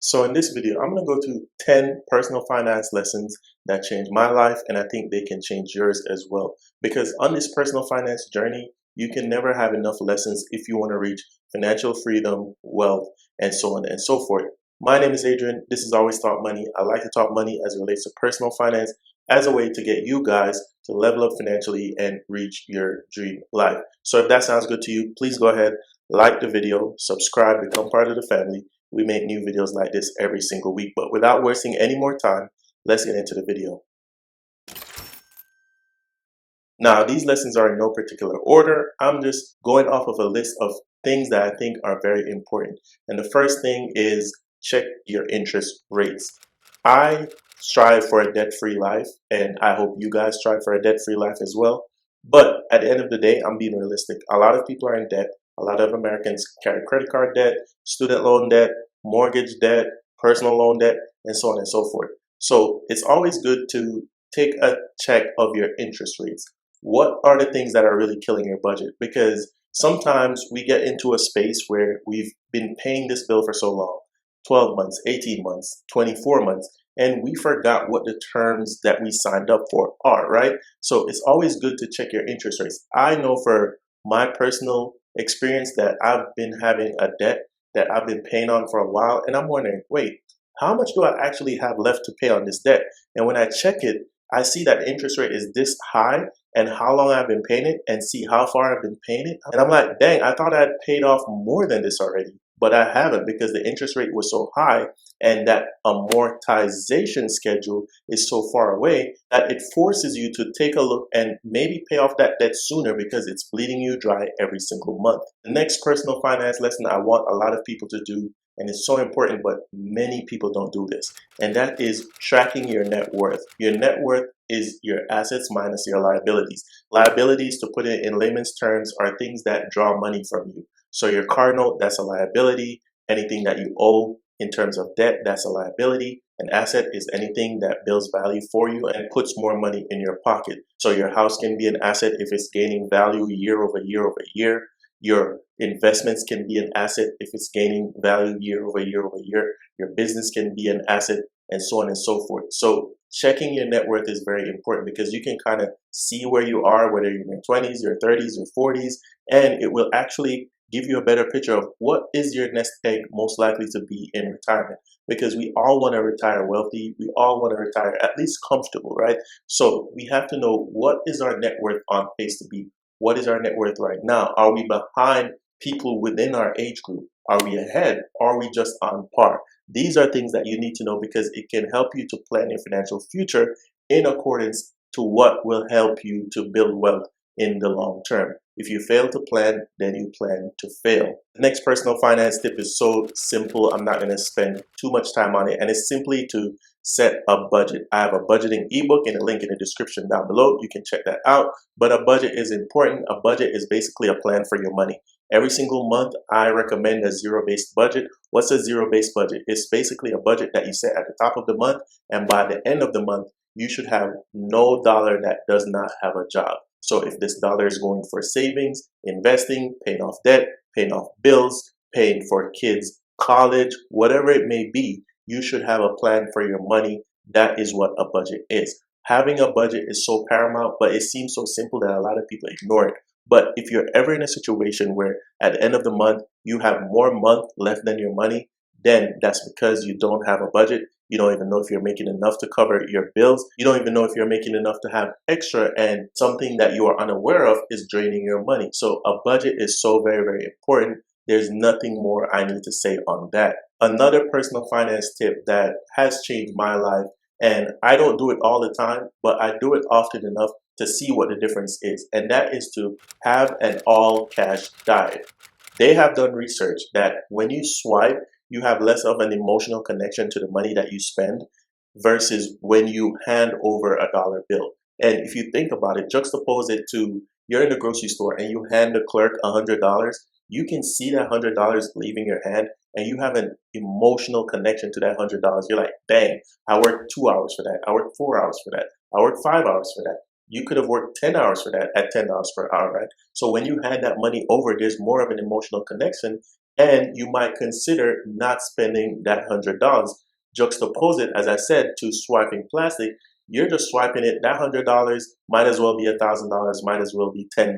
So in this video, I'm going to go to 10 personal finance lessons that changed my life, and I think they can change yours as well. Because on this personal finance journey, you can never have enough lessons if you want to reach financial freedom, wealth, and so on and so forth. My name is Adrian. This is Always Talk Money. I like to talk money as it relates to personal finance as a way to get you guys to level up financially and reach your dream life. So if that sounds good to you, please go ahead, like the video, subscribe, become part of the family. We make new videos like this every single week. But without wasting any more time, let's get into the video. Now, these lessons are in no particular order. I'm just going off of a list of things that I think are very important. And the first thing is check your interest rates. I strive for a debt-free life, and I hope you guys strive for a debt-free life as well. But at the end of the day, I'm being realistic. A lot of people are in debt. A lot of Americans carry credit card debt, student loan debt, mortgage debt, personal loan debt, and so on and so forth. So it's always good to take a check of your interest rates. What are the things that are really killing your budget? Because sometimes we get into a space where we've been paying this bill for so long, 12 months, 18 months, 24 months, and we forgot what the terms that we signed up for are, right? So it's always good to check your interest rates. I know for my personal experience that I've been having a debt that I've been paying on for a while, and I'm wondering, wait, how much do I actually have left to pay on this debt? And when I check it, I see that the interest rate is this high and how long I've been paying it and see how far I've been paying it. And I'm like, dang, I thought I had paid off more than this already, but I haven't because the interest rate was so high and that amortization schedule is so far away that it forces you to take a look and maybe pay off that debt sooner because it's bleeding you dry every single month. The next personal finance lesson I want a lot of people to do, and it's so important, but many people don't do this, and that is tracking your net worth. Your net worth is your assets minus your liabilities. Liabilities, to put it in layman's terms, are things that draw money from you. So your car note, that's a liability. Anything that you owe in terms of debt, that's a liability. An asset is anything that builds value for you and puts more money in your pocket. So your house can be an asset if it's gaining value year over year over year. Your investments can be an asset if it's gaining value year over year over year. Your business can be an asset, and so on and so forth. So checking your net worth is very important because you can kind of see where you are, whether you're in your 20s, your 30s, your 40s, and it will actually give you a better picture of what is your nest egg most likely to be in retirement. Because we all want to retire wealthy. We all want to retire at least comfortable, right? So we have to know what is our net worth on pace to be. What is our net worth right now? Are we behind people within our age group? Are we ahead? Or are we just on par? These are things that you need to know because it can help you to plan your financial future in accordance to what will help you to build wealth in the long term. If you fail to plan, then you plan to fail. The next personal finance tip is so simple. I'm not going to spend too much time on it. And it's simply to set a budget. I have a budgeting ebook and a link in the description down below. You can check that out. But a budget is important. A budget is basically a plan for your money. Every single month, I recommend a zero-based budget. What's a zero-based budget? It's basically a budget that you set at the top of the month. And by the end of the month, you should have no dollar that does not have a job. So if this dollar is going for savings, investing, paying off debt, paying off bills, paying for kids' college, whatever it may be, you should have a plan for your money. That is what a budget is. Having a budget is so paramount, but it seems so simple that a lot of people ignore it. But if you're ever in a situation where at the end of the month, you have more month left than your money, then that's because you don't have a budget. You don't even know if you're making enough to cover your bills. You don't even know if you're making enough to have extra, and something that you are unaware of is draining your money. So a budget is so very, very important. There's nothing more I need to say on that. Another personal finance tip that has changed my life, and I don't do it all the time, but I do it often enough to see what the difference is, and that is to have an all cash diet. They have done research that when you swipe, you have less of an emotional connection to the money that you spend versus when you hand over a dollar bill. And if you think about it, juxtapose it to you're in the grocery store and you hand the clerk $100, you can see that $100 leaving your hand and you have an emotional connection to that $100. You're like, dang, I worked 2 hours for that. I worked 4 hours for that. I worked 5 hours for that. You could have worked 10 hours for that at $10 per hour, right? So when you hand that money over, there's more of an emotional connection. and you might consider not spending that $100. Juxtapose it, as I said, to swiping plastic. You're just swiping it. That $100 might as well be $1,000, might as well be $10.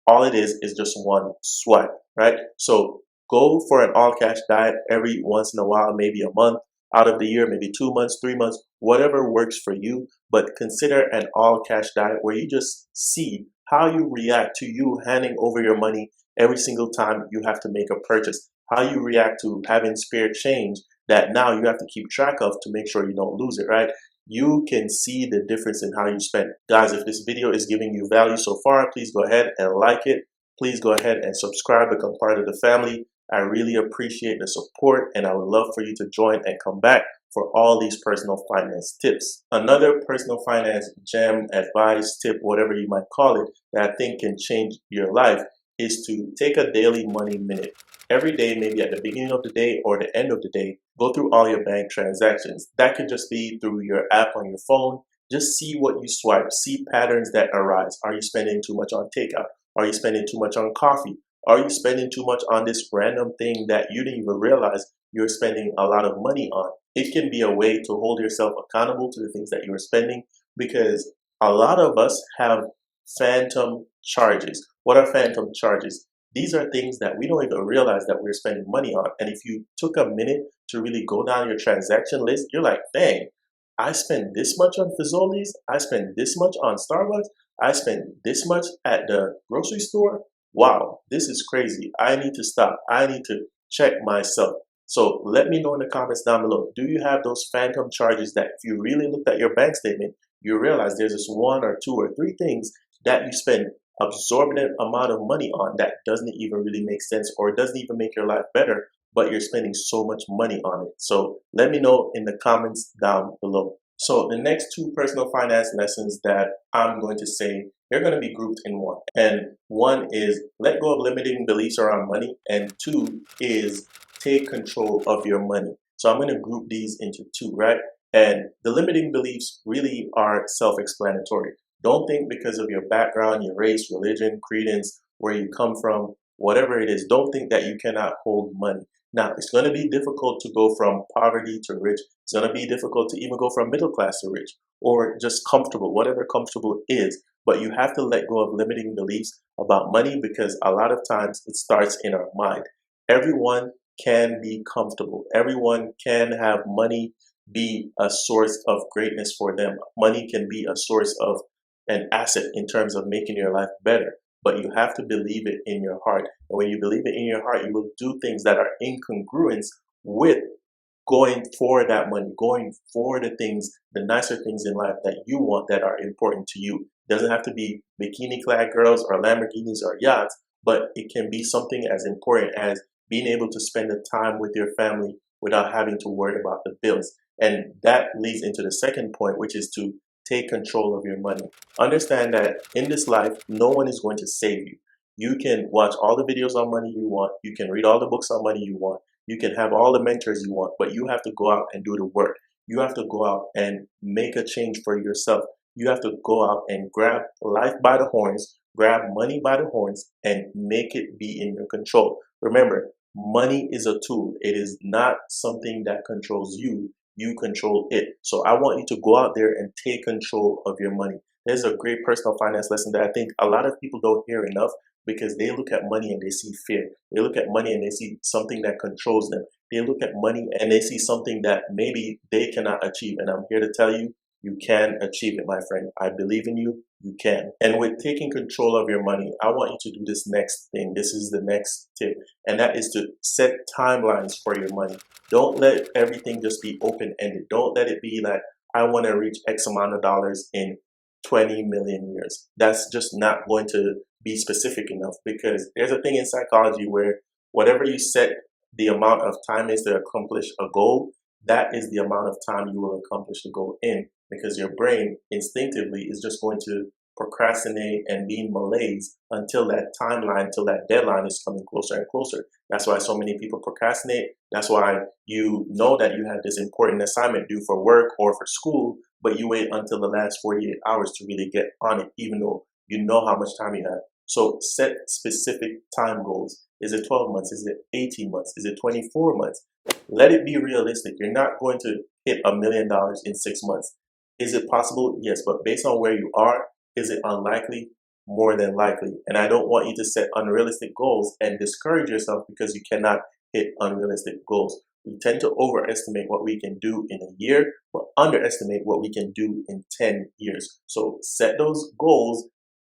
All it is just one swipe, right? So go for an all cash diet every once in a while, maybe a month out of the year, maybe 2 months, 3 months, whatever works for you. But consider an all cash diet where you just see how you react to you handing over your money every single time you have to make a purchase, how you react to having spare change that now you have to keep track of to make sure you don't lose it, right? You can see the difference in how you spend. Guys, if this video is giving you value so far, please go ahead and like it. Please go ahead and subscribe, become part of the family. I really appreciate the support, and I would love for you to join and come back for all these personal finance tips. Another personal finance gem, advice, tip, whatever you might call it, that I think can change your life is to take a daily money minute. Every day, maybe at the beginning of the day or the end of the day, go through all your bank transactions. That could just be through your app on your phone. Just see what you swipe, see patterns that arise. Are you spending too much on takeout? Are you spending too much on coffee? Are you spending too much on this random thing that you didn't even realize you're spending a lot of money on? It can be a way to hold yourself accountable to the things that you're spending, because a lot of us have phantom charges. What are phantom charges? These are things that we don't even realize that we're spending money on. And if you took a minute to really go down your transaction list, you're like, dang, I spend this much on Fazoli's, I spend this much on Starbucks, I spend this much at the grocery store. Wow, this is crazy. I need to stop. I need to check myself. So let me know in the comments down below. Do you have those phantom charges that if you really looked at your bank statement, you realize there's just one or two or three things that you spend absorbent amount of money on that doesn't even really make sense or doesn't even make your life better, but you're spending so much money on it. So let me know in the comments down below. So the next two personal finance lessons that I'm going to say, they're going to be grouped in one. And one is let go of limiting beliefs around money, and two is take control of your money. So I'm going to group these into two, right? And the limiting beliefs really are self-explanatory. Don't think because of your background, your race, religion, credence, where you come from, whatever it is, don't think that you cannot hold money. Now, it's going to be difficult to go from poverty to rich. It's going to be difficult to even go from middle class to rich, or just comfortable, whatever comfortable is. But you have to let go of limiting beliefs about money, because a lot of times it starts in our mind. Everyone can be comfortable. Everyone can have money be a source of greatness for them. Money can be a source of an asset in terms of making your life better, but you have to believe it in your heart. And when you believe it in your heart, you will do things that are in congruence with going for that money, going for the things, the nicer things in life that you want, that are important to you. It doesn't have to be bikini clad girls or Lamborghinis or yachts, but it can be something as important as being able to spend the time with your family without having to worry about the bills. And that leads into the second point, which is to take control of your money. Understand that in this life, no one is going to save you. You can watch all the videos on money you want. You can read all the books on money you want. You can have all the mentors you want, but you have to go out and do the work. You have to go out and make a change for yourself. You have to go out and grab life by the horns, grab money by the horns, and make it be in your control. Remember, money is a tool. It is not something that controls you. You control it. So I want you to go out there and take control of your money. There's a great personal finance lesson that I think a lot of people don't hear enough, because they look at money and they see fear. They look at money and they see something that controls them. They look at money and they see something that maybe they cannot achieve. And I'm here to tell you, you can achieve it, my friend. I believe in you. You can. And with taking control of your money, I want you to do this next thing. This is the next tip. And that is to set timelines for your money. Don't let everything just be open-ended. Don't let it be like, I want to reach X amount of dollars in 20 million years. That's just not going to be specific enough, because there's a thing in psychology where whatever you set the amount of time is to accomplish a goal, that is the amount of time you will accomplish the goal in, because your brain instinctively is just going to procrastinate and be in malaise until that timeline, until that deadline is coming closer and closer. That's why so many people procrastinate. That's why you know that you have this important assignment due for work or for school, but you wait until the last 48 hours to really get on it, even though you know how much time you have. So set specific time goals. Is it 12 months? Is it 18 months? Is it 24 months? Let it be realistic. You're not going to hit $1 million in 6 months. Is it possible? Yes, but based on where you are, is it unlikely? More than likely. And I don't want you to set unrealistic goals and discourage yourself because you cannot hit unrealistic goals. We tend to overestimate what we can do in a year, but underestimate what we can do in 10 years. So set those goals.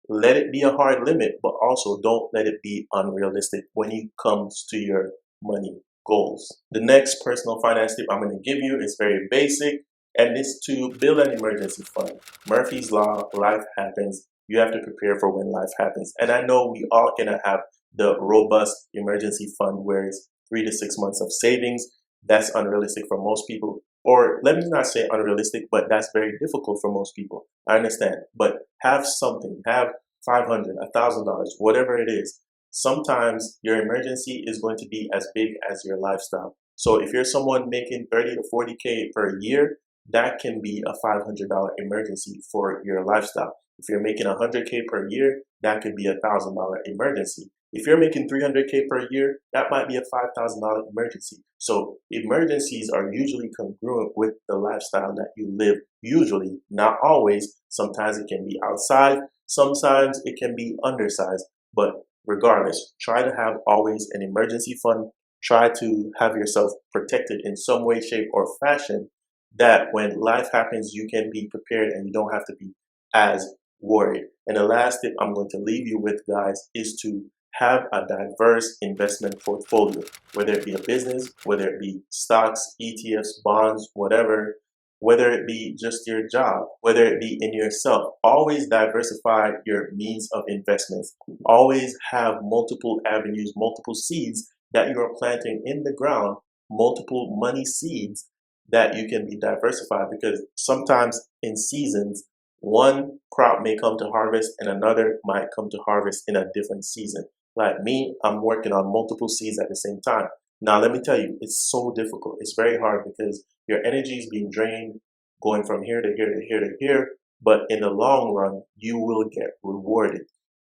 Let it be a hard limit, but also don't let it be unrealistic when it comes to your money goals. The next personal finance tip I'm going to give you is very basic, and it's to build an emergency fund. Murphy's Law, life happens. You have to prepare for when life happens. And I know we all cannot have the robust emergency fund where it's 3 to 6 months of savings. That's unrealistic for most people. Or let me not say unrealistic, but that's very difficult for most people. I understand. But have something. Have $500, $1,000, whatever it is. Sometimes your emergency is going to be as big as your lifestyle. So if you're someone making 30 to 40K per year, that can be a $500 emergency for your lifestyle. If you're making 100K per year, that could be a $1,000 emergency. If you're making 300K per year, that might be a $5,000 emergency. So emergencies are usually congruent with the lifestyle that you live. Usually, not always. Sometimes it can be outside. Sometimes it can be undersized. But regardless, try to have always an emergency fund. Try to have yourself protected in some way, shape, or fashion that when life happens, you can be prepared and you don't have to be as worried. And the last tip I'm going to leave you with, guys, is to have a diverse investment portfolio, whether it be a business, whether it be stocks, ETFs, bonds, whatever, whether it be just your job, whether it be in yourself. Always diversify your means of investments. Always have multiple avenues, multiple seeds that you are planting in the ground, multiple money seeds that you can be diversified, because sometimes in seasons, one crop may come to harvest and another might come to harvest in a different season. Like me, I'm working on multiple seeds at the same time. Now, let me tell you, it's so difficult. It's very hard because your energy is being drained, going from here to here to here to here. But in the long run, you will get rewarded.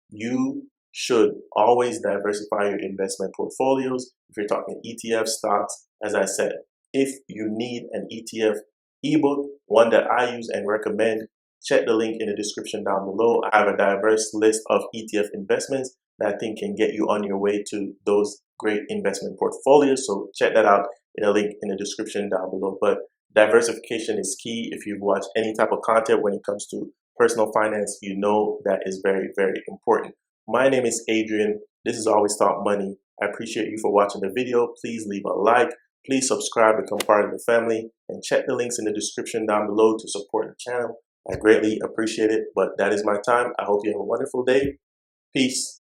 You should always diversify your investment portfolios. If you're talking ETF stocks, as I said, if you need an ETF ebook, one that I use and recommend, check the link in the description down below. I have a diverse list of ETF investments that I think can get you on your way to those great investment portfolios. So check that out in a link in the description down below. But diversification is key. If you've watched any type of content when it comes to personal finance, you know that is very, very important. My name is Adrian. This is Always Talk Money. I appreciate you for watching the video. Please leave a like. Please subscribe, become part of the family, and check the links in the description down below to support the channel. I greatly appreciate it, but that is my time. I hope you have a wonderful day. Peace.